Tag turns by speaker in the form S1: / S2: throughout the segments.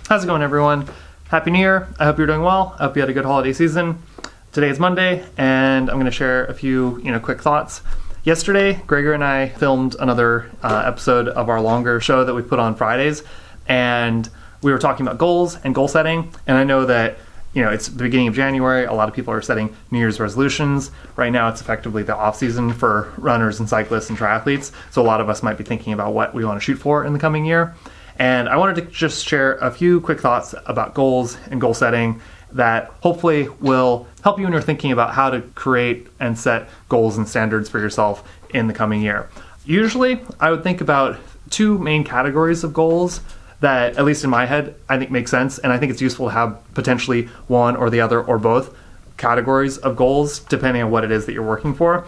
S1: How's it going, everyone? Happy New Year. I hope you're doing well. I hope you had a good holiday season. Today is Monday, and I'm going to share a few, quick thoughts. Yesterday, Gregor and I filmed another episode of our longer show that we put on Fridays, and we were talking about goals and goal setting. And I know that, it's the beginning of January. A lot of people are setting New Year's resolutions. Right now, it's effectively the off season for runners and cyclists and triathletes. So a lot of us might be thinking about what we want to shoot for in the coming year. And I wanted to just share a few quick thoughts about goals and goal setting that hopefully will help you when you're thinking about how to create and set goals and standards for yourself in the coming year. Usually, I would think about two main categories of goals that, at least in my head, I think make sense. And I think it's useful to have potentially one or the other or both categories of goals, depending on what it is that you're working for.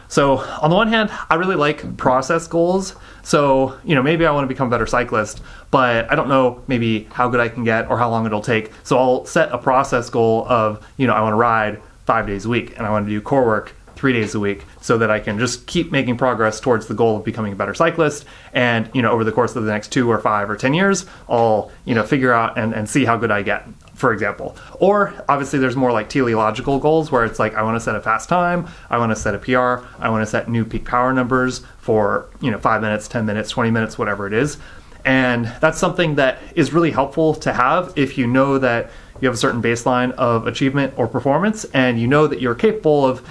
S1: So on the one hand, I really like process goals. So, maybe I want to become a better cyclist, but I don't know maybe how good I can get or how long it'll take. So I'll set a process goal of, I want to ride 5 days a week and I want to do core work 3 days a week so that I can just keep making progress towards the goal of becoming a better cyclist. And, over the course of the next 2 or 5 or 10 years, I'll, figure out and see how good I get, for example. Or obviously there's more like teleological goals where it's like, I want to set a fast time, I want to set a PR, I want to set new peak power numbers for, 5 minutes, 10 minutes, 20 minutes, whatever it is. And that's something that is really helpful to have if you know that you have a certain baseline of achievement or performance, and you know that you're capable of,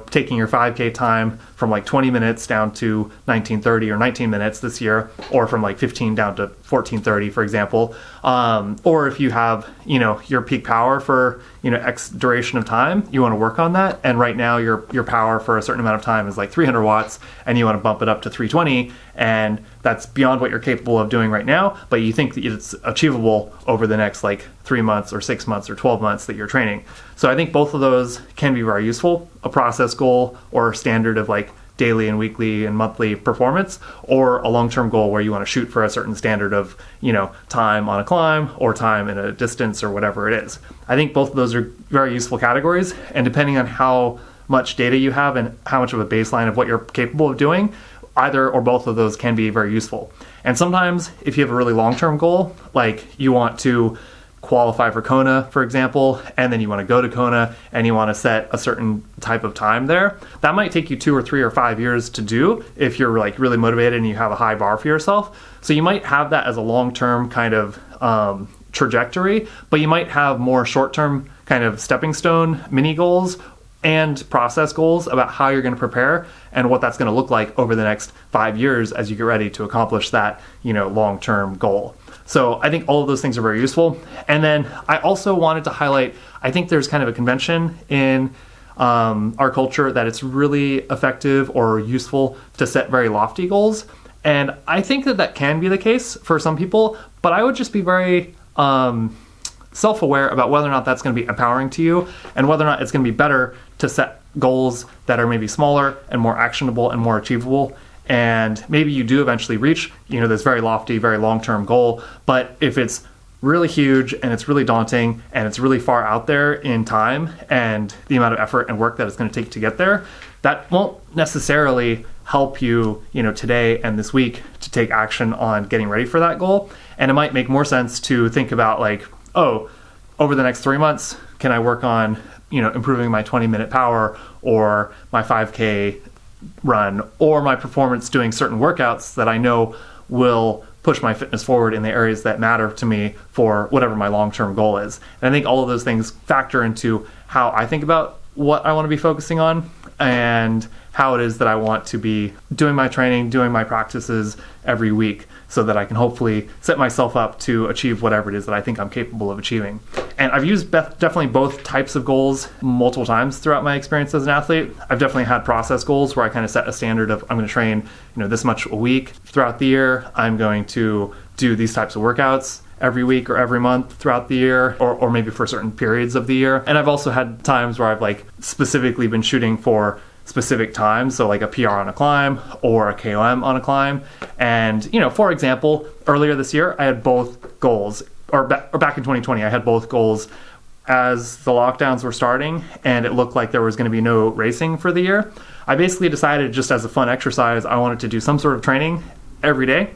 S1: taking your 5K time from like 20 minutes down to 19:30 or 19 minutes this year, or from like 15 down to 14:30, for example. Or if you have, your peak power for, X duration of time, you want to work on that. And right now your power for a certain amount of time is like 300 watts, and you want to bump it up to 320. And that's beyond what you're capable of doing right now, but you think that it's achievable over the next like 3 months or 6 months or 12 months that you're training. So I think both of those can be very useful. A process goal or standard of like daily and weekly and monthly performance, or a long-term goal where you want to shoot for a certain standard of, time on a climb or time in a distance or whatever it is. I think both of those are very useful categories, and depending on how much data you have and how much of a baseline of what you're capable of doing, either or both of those can be very useful. And sometimes if you have a really long-term goal, like you want to qualify for Kona, for example, and then you want to go to Kona and you want to set a certain type of time there, that might take you 2 or 3 or 5 years to do if you're like really motivated and you have a high bar for yourself. So you might have that as a long-term kind of trajectory, but you might have more short-term kind of stepping stone mini goals and process goals about how you're going to prepare and what that's going to look like over the next 5 years as you get ready to accomplish that, long-term goal. So I think all of those things are very useful. And then I also wanted to highlight, I think there's kind of a convention in our culture that it's really effective or useful to set very lofty goals. And I think that can be the case for some people, but I would just be very self-aware about whether or not that's going to be empowering to you, and whether or not it's going to be better to set goals that are maybe smaller and more actionable and more achievable. And maybe you do eventually reach, this very lofty, very long-term goal. But if it's really huge and it's really daunting and it's really far out there in time and the amount of effort and work that it's going to take to get there, that won't necessarily help you, today and this week to take action on getting ready for that goal. And it might make more sense to think about like, oh, over the next 3 months, can I work on, improving my 20-minute power or my 5K run, or my performance doing certain workouts that I know will push my fitness forward in the areas that matter to me for whatever my long-term goal is. And I think all of those things factor into how I think about what I want to be focusing on and how it is that I want to be doing my training, doing my practices every week, so that I can hopefully set myself up to achieve whatever it is that I think I'm capable of achieving. And I've used definitely both types of goals multiple times throughout my experience as an athlete. I've definitely had process goals where I kind of set a standard of I'm going to train, this much a week throughout the year. I'm going to do these types of workouts every week or every month throughout the year, or maybe for certain periods of the year. And I've also had times where I've like specifically been shooting for specific times, so like a PR on a climb or a KOM on a climb. And, for example, earlier this year, I had both goals, or back in 2020, I had both goals as the lockdowns were starting and it looked like there was going to be no racing for the year. I basically decided, just as a fun exercise, I wanted to do some sort of training every day.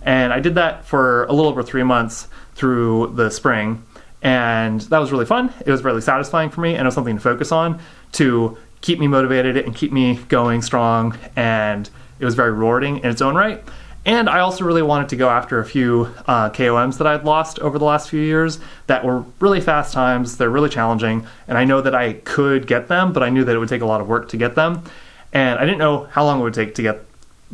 S1: And I did that for a little over 3 months through the spring. And that was really fun. It was really satisfying for me, and it was something to focus on to keep me motivated and keep me going strong. And it was very rewarding in its own right. And I also really wanted to go after a few KOMs that I'd lost over the last few years that were really fast times. They're really challenging. And I know that I could get them, but I knew that it would take a lot of work to get them. And I didn't know how long it would take to get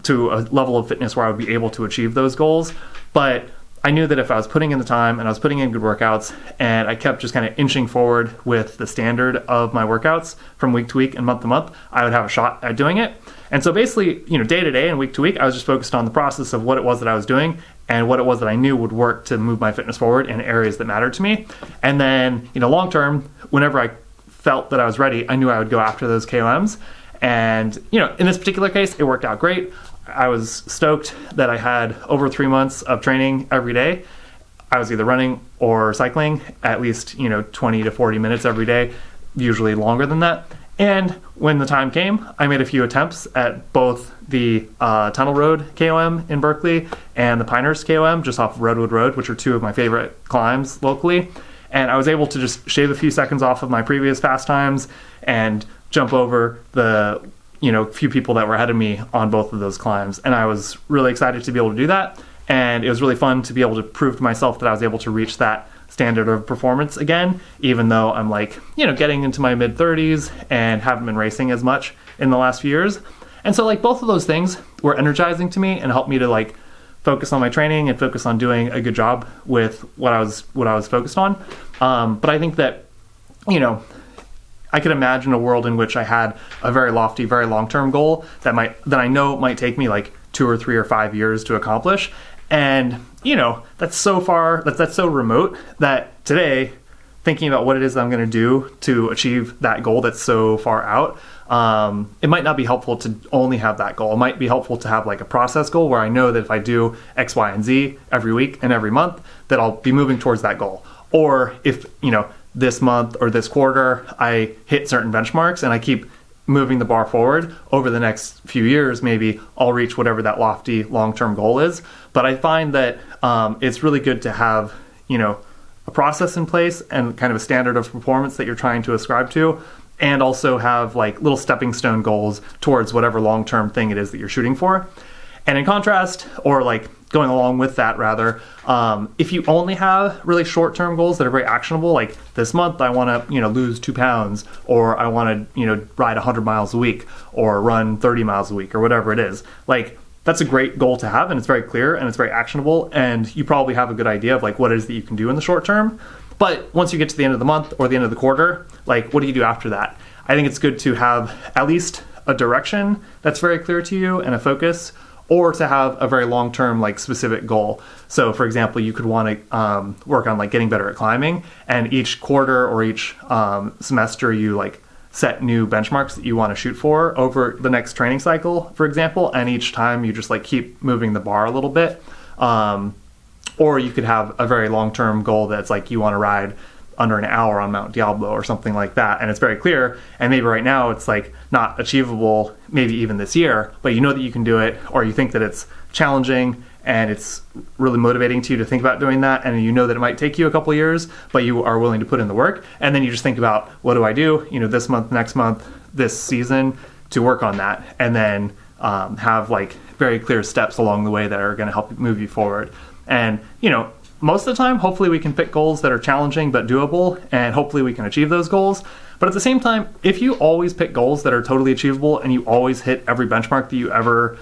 S1: to a level of fitness where I would be able to achieve those goals. But I knew that if I was putting in the time and I was putting in good workouts and I kept just kind of inching forward with the standard of my workouts from week to week and month to month, I would have a shot at doing it. And so basically, day to day and week to week, I was just focused on the process of what it was that I was doing and what it was that I knew would work to move my fitness forward in areas that mattered to me. And then, long term, whenever I felt that I was ready, I knew I would go after those KOMs. And, in this particular case, it worked out great. I was stoked that I had over 3 months of training every day. I was either running or cycling at least, 20 to 40 minutes every day, usually longer than that. And when the time came, I made a few attempts at both the Tunnel Road KOM in Berkeley and the Pinehurst KOM just off Redwood Road, which are two of my favorite climbs locally. And I was able to just shave a few seconds off of my previous fast times and jump over the few people that were ahead of me on both of those climbs. And I was really excited to be able to do that. And it was really fun to be able to prove to myself that I was able to reach that standard of performance again, even though I'm getting into my mid 30s and haven't been racing as much in the last few years. And so both of those things were energizing to me and helped me to focus on my training and focus on doing a good job with what I was focused on. But I think that, I could imagine a world in which I had a very lofty, very long-term goal that I know might take me 2 or 3 or 5 years to accomplish. And, that's so far, that's so remote that today, thinking about what it is that I'm going to do to achieve that goal that's so far out, it might not be helpful to only have that goal. It might be helpful to have a process goal where I know that if I do X, Y, and Z every week and every month, that I'll be moving towards that goal. Or if, this month or this quarter, I hit certain benchmarks and I keep moving the bar forward over the next few years, maybe I'll reach whatever that lofty long-term goal is. But I find that it's really good to have, a process in place and kind of a standard of performance that you're trying to ascribe to, and also have little stepping stone goals towards whatever long-term thing it is that you're shooting for. And in contrast, or going along with that rather, if you only have really short-term goals that are very actionable, like this month I want to lose 2 pounds, or I want to ride 100 miles a week or run 30 miles a week or whatever it is, that's a great goal to have, and it's very clear and it's very actionable, and you probably have a good idea of what it is that you can do in the short term. But once you get to the end of the month or the end of the quarter, what do you do after that? I think it's good to have at least a direction that's very clear to you and a focus, or to have a very long-term specific goal. So for example, you could want to work on getting better at climbing, and each quarter or each semester you set new benchmarks that you want to shoot for over the next training cycle, for example, and each time you just keep moving the bar a little bit. Or you could have a very long-term goal that's you want to ride under an hour on Mount Diablo or something like that, and it's very clear, and maybe right now it's not achievable, maybe even this year, but you know that you can do it, or you think that it's challenging and it's really motivating to you to think about doing that, and you know that it might take you a couple years, but you are willing to put in the work, and then you just think about, what do I do this month, next month, this season to work on that, and then have very clear steps along the way that are going to help move you forward. And most of the time, hopefully we can pick goals that are challenging but doable, and hopefully we can achieve those goals. But at the same time, if you always pick goals that are totally achievable and you always hit every benchmark that you ever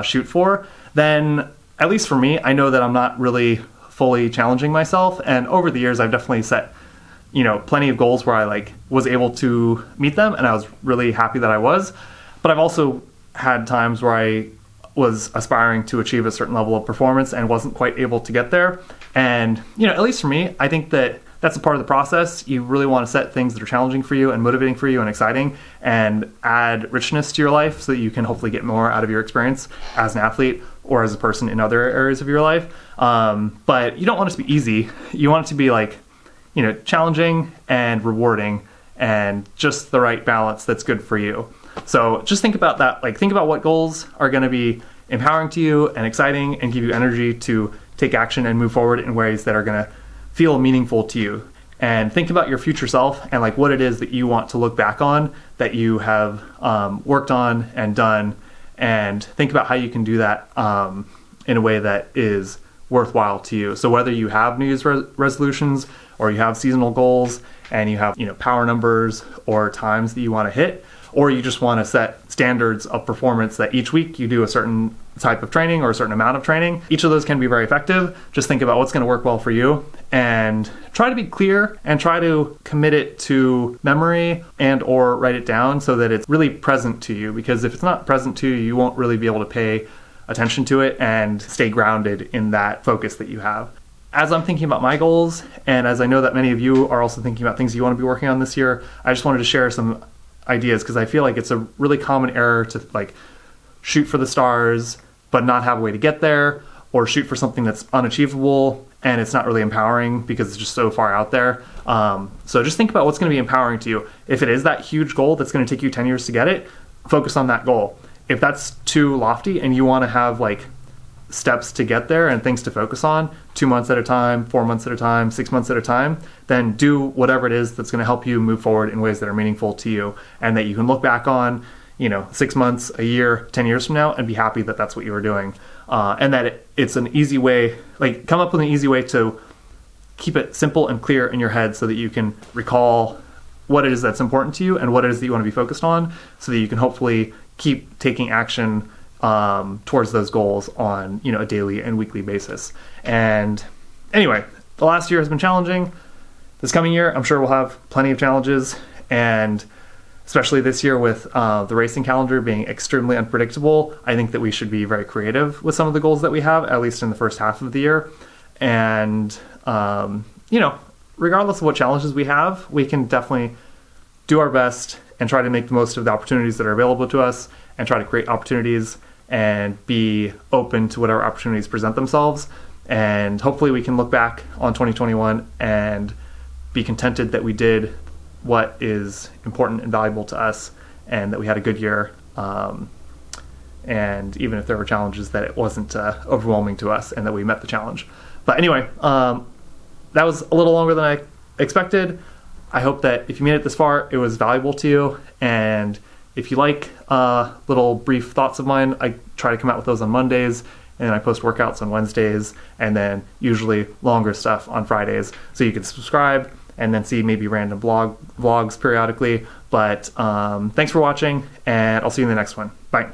S1: shoot for, then at least for me, I know that I'm not really fully challenging myself. And over the years, I've definitely set plenty of goals where I was able to meet them, and I was really happy that I was. But I've also had times where I was aspiring to achieve a certain level of performance and wasn't quite able to get there. And, at least for me, I think that that's a part of the process. You really want to set things that are challenging for you and motivating for you and exciting, and add richness to your life so that you can hopefully get more out of your experience as an athlete or as a person in other areas of your life. But you don't want it to be easy. You want it to be challenging and rewarding, and just the right balance that's good for you. So just think about that. Think about what goals are going to be empowering to you and exciting and give you energy to take action and move forward in ways that are going to feel meaningful to you. And think about your future self and like what it is that you want to look back on that you have worked on and done, and think about how you can do that in a way that is worthwhile to you. So whether you have New Year's resolutions or you have seasonal goals and you have power numbers or times that you want to hit, or you just want to set standards of performance that each week you do a certain type of training or a certain amount of training, each of those can be very effective. Just think about what's going to work well for you and try to be clear and try to commit it to memory and or write it down so that it's really present to you, because if it's not present to you, you won't really be able to pay attention to it and stay grounded in that focus that you have. As I'm thinking about my goals, and as I know that many of you are also thinking about things you want to be working on this year, I just wanted to share some ideas because I feel like it's a really common error to like shoot for the stars but not have a way to get there, or shoot for something that's unachievable and it's not really empowering because it's just so far out there. So just think about what's going to be empowering to you. If it is that huge goal that's going to take you 10 years to get it, focus on that goal. If that's too lofty and you want to have like steps to get there and things to focus on 2 months at a time, 4 months at a time, 6 months at a time, then do whatever it is that's going to help you move forward in ways that are meaningful to you and that you can look back on 6 months, a year, 10 years from now and be happy that that's what you were doing. And that it's an easy way, like come up with an easy way to keep it simple and clear in your head so that you can recall what it is that's important to you and what it is that you want to be focused on, so that you can hopefully keep taking action towards those goals on a daily and weekly basis. And anyway, the last year has been challenging. This coming year, I'm sure we'll have plenty of challenges, and especially this year with the racing calendar being extremely unpredictable, I think that we should be very creative with some of the goals that we have, at least in the first half of the year. And, regardless of what challenges we have, we can definitely do our best and try to make the most of the opportunities that are available to us and try to create opportunities and be open to whatever opportunities present themselves. And hopefully we can look back on 2021 and be contented that we did what is important and valuable to us and that we had a good year. And even if there were challenges, that it wasn't overwhelming to us and that we met the challenge. But anyway, that was a little longer than I expected. I hope that if you made it this far, it was valuable to you. And if you like little brief thoughts of mine, I try to come out with those on Mondays, and I post workouts on Wednesdays, and then usually longer stuff on Fridays. So you can subscribe and then see maybe random vlogs periodically. But thanks for watching, and I'll see you in the next one. Bye.